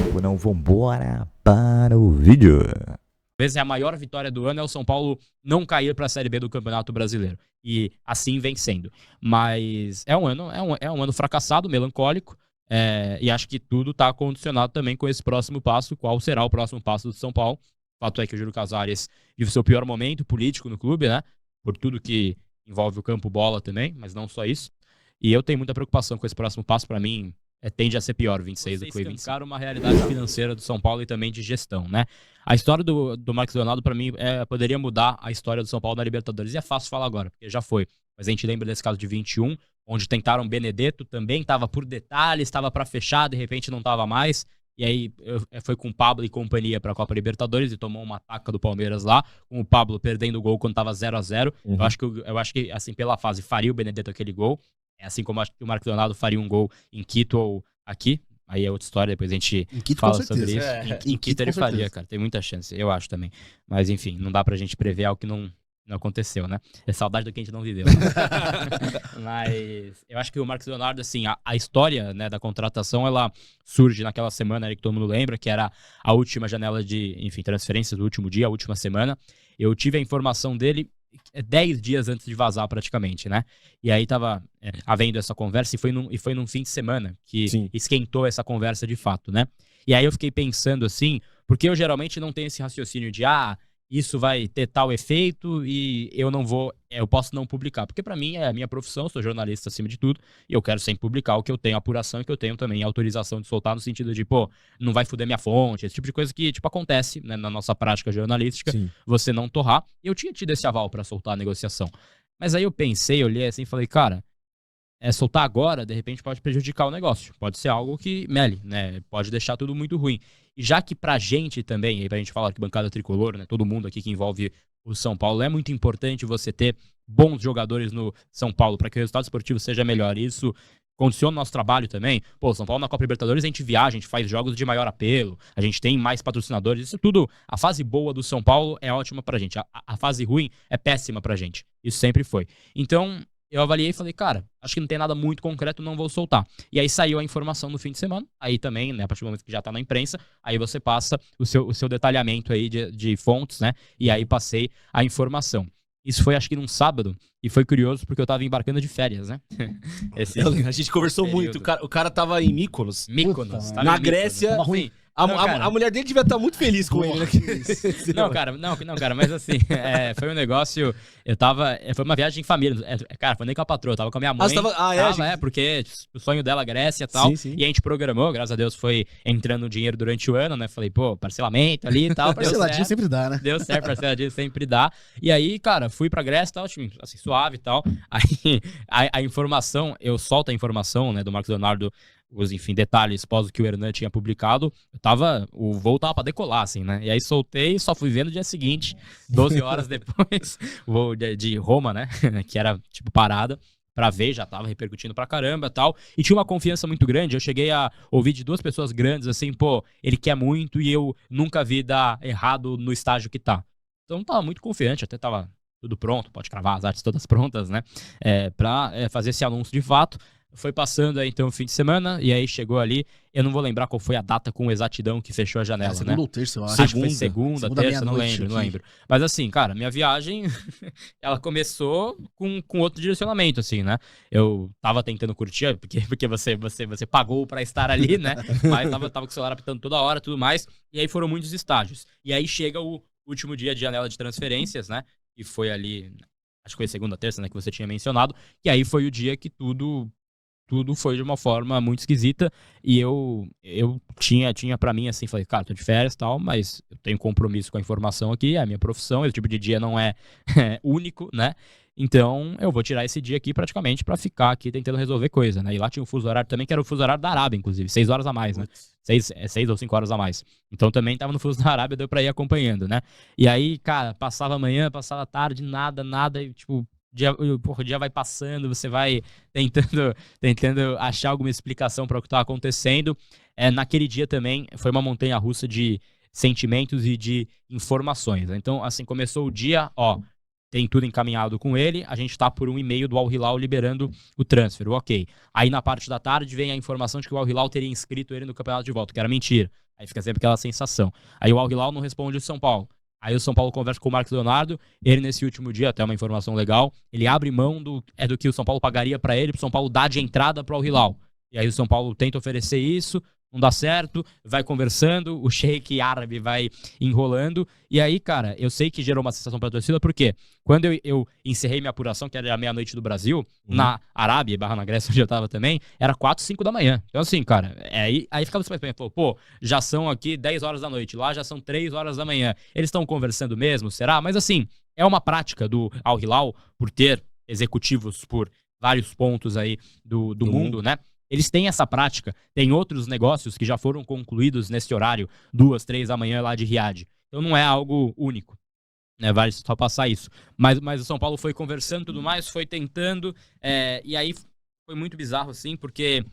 tempo, não. Vambora para o vídeo. Talvez a maior vitória do ano é o São Paulo não cair para a Série B do Campeonato Brasileiro. E assim vem sendo. Mas é um ano fracassado, melancólico. E acho que tudo está condicionado também com esse próximo passo. Qual será o próximo passo do São Paulo? O fato é que o Júlio Casares vive o seu pior momento político no clube, né? Por tudo que envolve o campo bola também, mas não só isso. E eu tenho muita preocupação com esse próximo passo. Para mim, tende a ser pior 26 do que foi 25. Uma realidade financeira do São Paulo e também de gestão, né? A história do Marcos Leonardo, para mim, poderia mudar a história do São Paulo na Libertadores. E é fácil falar agora, porque já foi. Mas a gente lembra desse caso de 21, onde tentaram Benedetto, também estava por detalhes, estava para fechar, de repente não estava mais. E aí foi com o Pablo e companhia para a Copa Libertadores e tomou uma taca do Palmeiras lá, com o Pablo perdendo o gol quando estava 0-0. Uhum. Eu acho que, assim, pela fase, faria o Benedetto aquele gol. Assim como acho que o Marcos Leonardo faria um gol em Quito ou aqui. Aí é outra história, depois a gente fala sobre isso. Em Quito ele faria, cara. Tem muita chance, eu acho também. Mas enfim, não dá pra gente prever algo que não aconteceu, né? É saudade do que a gente não viveu. Mas eu acho que o Marcos Leonardo, assim, a história, né, da contratação, ela surge naquela semana aí que todo mundo lembra, que era a última janela de, enfim, transferências do último dia, a última semana. Eu tive a informação dele 10 dias antes de vazar praticamente, né? E aí tava havendo essa conversa e foi num fim de semana que esquentou essa conversa de fato, né? E aí eu fiquei pensando assim, porque eu geralmente não tenho esse raciocínio de isso vai ter tal efeito e eu posso não publicar. Porque pra mim é a minha profissão, eu sou jornalista acima de tudo, e eu quero sempre publicar o que eu tenho apuração e que eu tenho também autorização de soltar no sentido de, não vai foder minha fonte, esse tipo de coisa que, acontece, né, na nossa prática jornalística, você não torrar. E eu tinha tido esse aval pra soltar a negociação. Mas aí eu pensei, olhei assim e falei, cara, soltar agora, de repente, pode prejudicar o negócio. Pode ser algo que mele, né? Pode deixar tudo muito ruim. E já que pra gente também, aí pra gente falar que bancada tricolor, né? Todo mundo aqui que envolve o São Paulo, é muito importante você ter bons jogadores no São Paulo para que o resultado esportivo seja melhor. Isso condiciona o nosso trabalho também. Pô, São Paulo na Copa Libertadores a gente viaja, a gente faz jogos de maior apelo, a gente tem mais patrocinadores, isso tudo. A fase boa do São Paulo é ótima pra gente. A fase ruim é péssima pra gente. Isso sempre foi. Então, eu avaliei e falei, cara, acho que não tem nada muito concreto, não vou soltar. E aí saiu a informação no fim de semana, aí também, né, a partir do momento que já tá na imprensa, aí você passa o seu detalhamento aí de fontes, né, e aí passei a informação. Isso foi, acho que num sábado, e foi curioso porque eu tava embarcando de férias, né? A gente conversou muito, o cara tava em Mykonos. Mykonos, tava na Grécia. Tava ruim. A mulher dele devia estar muito feliz com ele, né? Não, cara, mas assim, foi um negócio. Foi uma viagem em família. Cara, foi nem com a patroa, eu tava com a minha mãe. Porque o sonho dela, Grécia e tal. Sim. E a gente programou, graças a Deus foi entrando dinheiro durante o ano, né? Falei, parcelamento ali e tal. Parceladinho sempre dá, né? Deu certo, parceladinho sempre dá. E aí, cara, fui pra Grécia e tal, assim, suave e tal. Aí a informação, eu solto a informação, né, do Marcos Leonardo. Os, enfim, detalhes pós o que o Hernan tinha publicado, o voo tava pra decolar, assim, né? E aí soltei e só fui ver no dia seguinte, 12 horas depois, o voo de Roma, né? Que era, parada, pra ver, já tava repercutindo pra caramba e tal. E tinha uma confiança muito grande, eu cheguei a ouvir de duas pessoas grandes, assim, ele quer muito e eu nunca vi dar errado no estágio que tá. Então tava muito confiante, até tava tudo pronto, pode cravar as artes todas prontas, né? Pra fazer esse anúncio de fato. Foi passando aí, então, o fim de semana, e aí chegou ali, eu não vou lembrar qual foi a data com exatidão que fechou a janela, né? Segunda ou terça, eu acho. Acho que foi segunda terça, não lembro. Mas assim, cara, minha viagem, ela começou com outro direcionamento, assim, né? Eu tava tentando curtir, porque você pagou pra estar ali, né? Mas tava com o celular apitando toda hora, tudo mais, e aí foram muitos estágios. E aí chega o último dia de janela de transferências, né? E foi ali, acho que foi segunda, terça, né, que você tinha mencionado, e aí foi o dia que tudo foi de uma forma muito esquisita e eu tinha pra mim assim, falei, cara, tô de férias e tal, mas eu tenho compromisso com a informação aqui, é a minha profissão, esse tipo de dia não é único, né? Então eu vou tirar esse dia aqui praticamente pra ficar aqui tentando resolver coisa, né? E lá tinha um fuso horário também, que era o fuso horário da Arábia, inclusive, 6 horas a mais, né? 6 ou 5 horas a mais. Então também tava no fuso da Arábia, deu pra ir acompanhando, né? E aí, cara, passava a manhã, passava a tarde, nada, e o dia vai passando, você vai tentando achar alguma explicação para o que está acontecendo. Naquele dia também foi uma montanha-russa de sentimentos e de informações. Então, assim, começou o dia, tem tudo encaminhado com ele, a gente tá por um e-mail do Al Hilal liberando o transfer, ok. Aí na parte da tarde vem a informação de que o Al Hilal teria inscrito ele no campeonato de volta, que era mentira. Aí fica sempre aquela sensação. Aí o Al Hilal não responde o São Paulo. Aí o São Paulo conversa com o Marcos Leonardo, ele nesse último dia, até uma informação legal, ele abre mão do que o São Paulo pagaria pra ele, pro São Paulo dar de entrada pro Al Hilal. E aí o São Paulo tenta oferecer isso, não dá certo, vai conversando, o sheik árabe vai enrolando, e aí, cara, eu sei que gerou uma sensação pra torcida, porque quando eu encerrei minha apuração, que era a meia-noite do Brasil, na Arábia, na Grécia, onde eu tava também, era 4, 5 da manhã. Então assim, cara, aí ficava você falou, pô, já são aqui 10 horas da noite, lá já são 3 horas da manhã, eles estão conversando mesmo, será? Mas assim, é uma prática do Al Hilal, por ter executivos por vários pontos aí do mundo, né? Eles têm essa prática, tem outros negócios que já foram concluídos nesse horário, 2, 3 da manhã lá de Riad. Então não é algo único, né? Vale só passar isso. Mas o São Paulo foi conversando e tudo mais, foi tentando, e aí foi muito bizarro assim, porque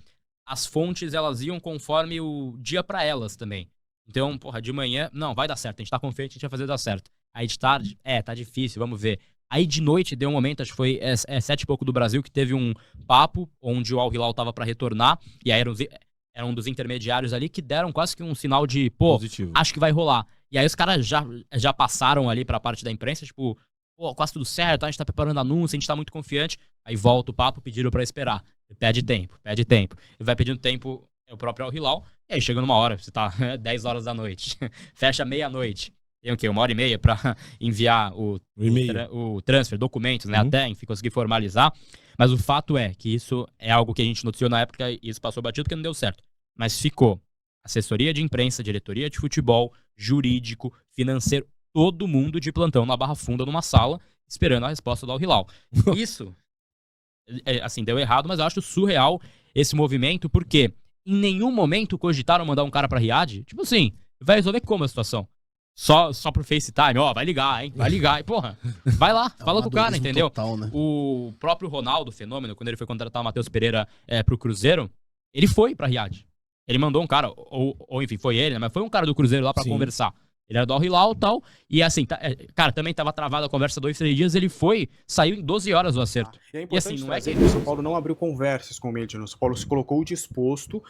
as fontes elas iam conforme o dia pra elas também. Então, porra, de manhã, não, vai dar certo, a gente tá confiante, a gente vai fazer dar certo. Aí de tarde, tá difícil, vamos ver. Aí de noite deu um momento, acho que foi 7 e pouco do Brasil, que teve um papo onde o Al Hilal tava pra retornar, e aí era um dos intermediários ali que deram quase que um sinal de, pô, positivo. Acho que vai rolar. E aí os caras já passaram ali pra parte da imprensa, tipo, pô, quase tudo certo, a gente tá preparando anúncio, a gente tá muito confiante. Aí volta o papo, pediram pra esperar. Pede tempo. E vai pedindo tempo o próprio Al Hilal, e aí chega numa hora, você tá 10 horas da noite, fecha meia-noite. Tem o quê? 1h30 pra enviar o transfer, documentos, né? Até, enfim, conseguir formalizar. Mas o fato é que isso é algo que a gente noticiou na época e isso passou batido porque não deu certo. Mas ficou assessoria de imprensa, diretoria de futebol, jurídico, financeiro, todo mundo de plantão na Barra Funda, numa sala, esperando a resposta do Al Hilal. Isso, assim, deu errado, mas eu acho surreal esse movimento, porque em nenhum momento cogitaram mandar um cara pra Riad. Tipo assim, vai resolver como a situação? Só pro FaceTime, vai ligar, hein? Vai ligar. E, porra, vai lá, fala com o cara, entendeu? Total, né? O próprio Ronaldo Fenômeno, quando ele foi contratar o Matheus Pereira pro Cruzeiro, ele foi pra Riad. Ele mandou um cara, ou enfim, foi ele, né? Mas foi um cara do Cruzeiro lá pra conversar. Ele era do Al Hilal e tal. E assim, cara, também tava travada a conversa 2, 3 dias. Ele saiu em 12 horas o acerto. E é importante não é que o São Paulo não abriu conversas com o Medina. O São Paulo se colocou disposto.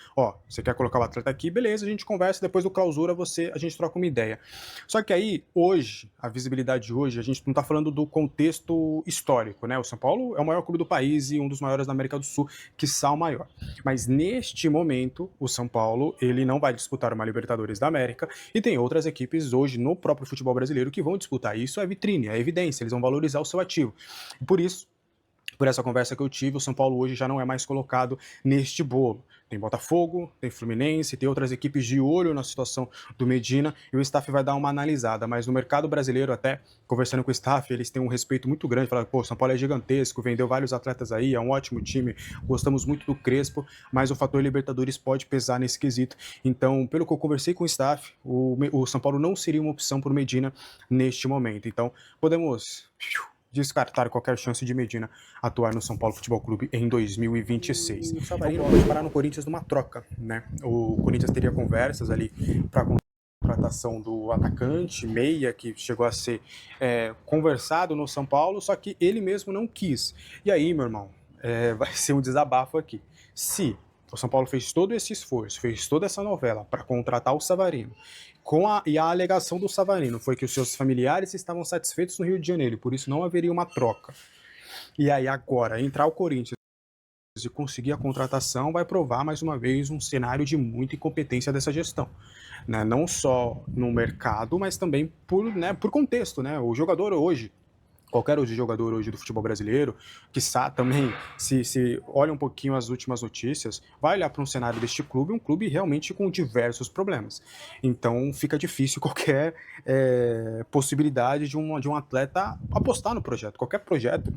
Você quer colocar o atleta aqui? Beleza, a gente conversa. Depois do clausura, a gente troca uma ideia. Só que aí, hoje, a visibilidade de hoje, a gente não tá falando do contexto histórico, né? O São Paulo é o maior clube do país e um dos maiores da América do Sul, quiçá o maior. Mas neste momento, o São Paulo, ele não vai disputar uma Libertadores da América e tem outras equipes hoje no próprio futebol brasileiro que vão disputar. Isso é vitrine, é evidência, eles vão valorizar o seu ativo. E por isso, por essa conversa que eu tive, o São Paulo hoje já não é mais colocado neste bolo. Tem Botafogo, tem Fluminense, tem outras equipes de olho na situação do Medina e o staff vai dar uma analisada, mas no mercado brasileiro, até conversando com o staff, eles têm um respeito muito grande, falaram, pô, São Paulo é gigantesco, vendeu vários atletas aí, é um ótimo time, gostamos muito do Crespo, mas o fator Libertadores pode pesar nesse quesito. Então, pelo que eu conversei com o staff, o São Paulo não seria uma opção para o Medina neste momento. Então, podemos descartar qualquer chance de Medina atuar no São Paulo Futebol Clube em 2026. O Savarino pode parar no Corinthians numa troca, né? O Corinthians teria conversas ali para contratação do atacante, meia, que chegou a ser conversado no São Paulo, só que ele mesmo não quis. E aí, meu irmão, vai ser um desabafo aqui. Se o São Paulo fez todo esse esforço, fez toda essa novela para contratar o Savarino, e a alegação do Savarino foi que os seus familiares estavam satisfeitos no Rio de Janeiro, por isso não haveria uma troca. E aí agora, entrar o Corinthians e conseguir a contratação vai provar mais uma vez um cenário de muita incompetência dessa gestão, né? Não só no mercado, mas também por contexto, né? O jogador hoje, qualquer outro jogador hoje do futebol brasileiro, quiçá também, se olha um pouquinho as últimas notícias, vai olhar para um cenário deste clube, um clube realmente com diversos problemas. Então fica difícil qualquer possibilidade de um atleta apostar no projeto. Qualquer projeto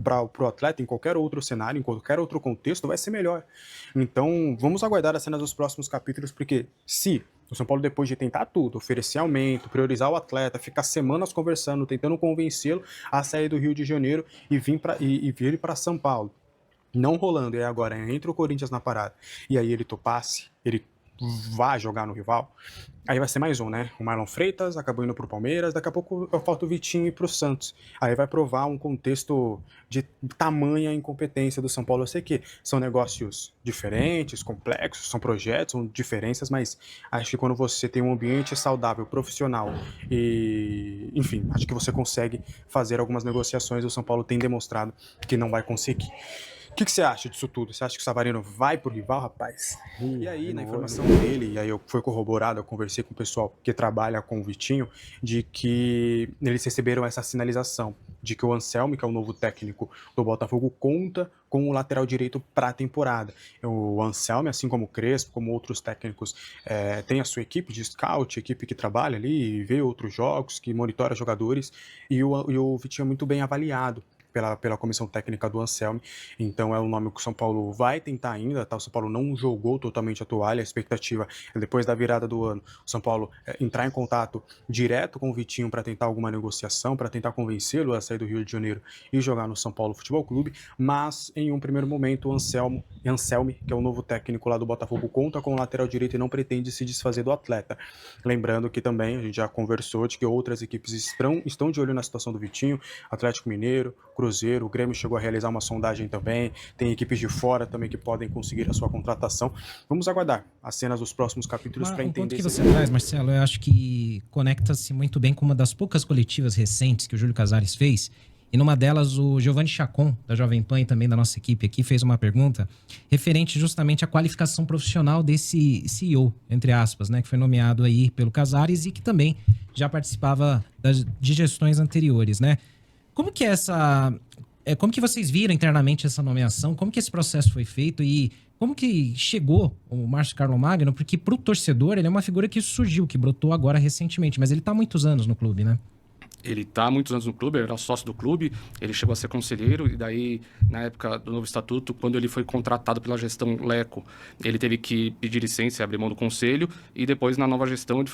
para o atleta, em qualquer outro cenário, em qualquer outro contexto, vai ser melhor. Então vamos aguardar as cenas dos próximos capítulos, porque se o São Paulo, depois de tentar tudo, oferecer aumento, priorizar o atleta, ficar semanas conversando, tentando convencê-lo a sair do Rio de Janeiro e vir para São Paulo, não rolando, e agora entra o Corinthians na parada, e aí ele topasse, ele vai jogar no rival, Aí vai ser mais um, né? O Marlon Freitas acabou indo pro Palmeiras, daqui a pouco falta o Vitinho ir pro Santos. Aí vai provar um contexto de tamanha incompetência do São Paulo. Eu sei que são negócios diferentes, complexos, são projetos, são diferenças, mas acho que quando você tem um ambiente saudável, profissional e, enfim, acho que você consegue fazer algumas negociações. O São Paulo tem demonstrado que não vai conseguir. O que você acha disso tudo? Você acha que o Savarino vai pro rival, rapaz? E aí, na informação dele, e aí foi corroborado, eu conversei com o pessoal que trabalha com o Vitinho, de que eles receberam essa sinalização de que o Anselmi, que é o novo técnico do Botafogo, conta com o lateral direito para a temporada. O Anselmi, assim como o Crespo, como outros técnicos, tem a sua equipe de scout, equipe que trabalha ali, vê outros jogos, que monitora jogadores, e o Vitinho é muito bem avaliado pela comissão técnica do Anselmi. Então é um nome que o São Paulo vai tentar ainda, tá? O São Paulo não jogou totalmente a toalha, a expectativa é depois da virada do ano, o São Paulo entrar em contato direto com o Vitinho para tentar alguma negociação, para tentar convencê-lo a sair do Rio de Janeiro e jogar no São Paulo Futebol Clube, mas em um primeiro momento o Anselmi, que é o novo técnico lá do Botafogo, conta com o lateral direito e não pretende se desfazer do atleta. Lembrando que também a gente já conversou de que outras equipes estão de olho na situação do Vitinho, Atlético Mineiro, Cruzeiro, o Grêmio chegou a realizar uma sondagem também, tem equipes de fora também que podem conseguir a sua contratação. Vamos aguardar as cenas dos próximos capítulos para entender. O ponto que você traz, Marcelo, eu acho que conecta-se muito bem com uma das poucas coletivas recentes que o Júlio Casares fez, e numa delas o Giovanni Chacon, da Jovem Pan e também da nossa equipe aqui, fez uma pergunta referente justamente à qualificação profissional desse CEO, entre aspas, né, que foi nomeado aí pelo Casares e que também já participava de gestões anteriores, né? Como que como que vocês viram internamente essa nomeação? Como que esse processo foi feito e como que chegou o Márcio Carlomagno? Porque para o torcedor ele é uma figura que surgiu, que brotou agora recentemente, mas ele está há muitos anos no clube, né? Ele está há muitos anos no clube, ele era sócio do clube, ele chegou a ser conselheiro e daí, na época do novo estatuto, quando ele foi contratado pela gestão Leco, ele teve que pedir licença e abrir mão do conselho e depois, na nova gestão, ele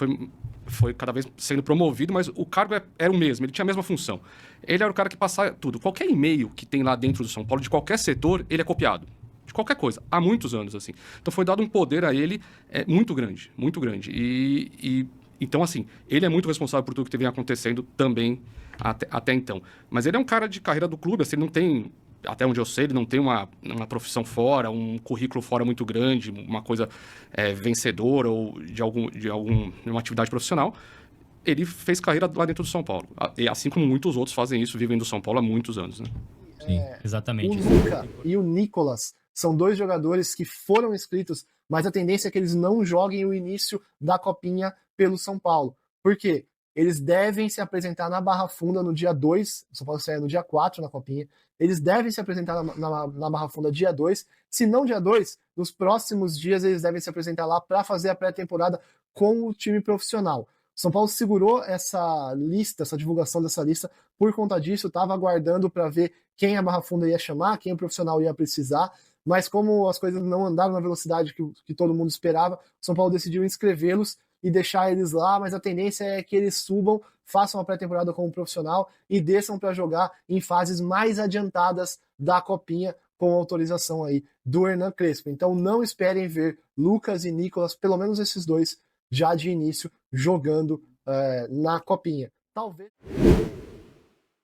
foi cada vez sendo promovido, mas o cargo era o mesmo, ele tinha a mesma função. Ele era o cara que passava tudo. Qualquer e-mail que tem lá dentro do São Paulo, de qualquer setor, ele é copiado. De qualquer coisa, há muitos anos, assim. Então foi dado um poder a ele muito grande, muito grande. Então, assim, ele é muito responsável por tudo que vem acontecendo também até então. Mas ele é um cara de carreira do clube, assim, ele não tem, até onde eu sei, ele não tem uma profissão fora, um currículo fora muito grande, uma coisa vencedora ou de uma atividade profissional. Ele fez carreira lá dentro do São Paulo. Assim como muitos outros fazem isso, vivem do São Paulo há muitos anos, né? Sim, exatamente. O Luca e o Nicolas são dois jogadores que foram inscritos, mas a tendência é que eles não joguem o início da Copinha pelo São Paulo. Por quê? Eles devem se apresentar na Barra Funda no dia 2, o São Paulo sai no dia 4 na Copinha, eles devem se apresentar na Barra Funda dia 2, se não dia 2, nos próximos dias eles devem se apresentar lá para fazer a pré-temporada com o time profissional. O São Paulo segurou essa lista, essa divulgação dessa lista, por conta disso, estava aguardando para ver quem a Barra Funda ia chamar, quem o profissional ia precisar, mas como as coisas não andaram na velocidade que todo mundo esperava, o São Paulo decidiu inscrevê-los e deixar eles lá, mas a tendência é que eles subam, façam a pré-temporada como profissional e desçam para jogar em fases mais adiantadas da Copinha, com autorização aí do Hernan Crespo. Então não esperem ver Lucas e Nicolas, pelo menos esses dois, já de início, jogando na Copinha. Talvez...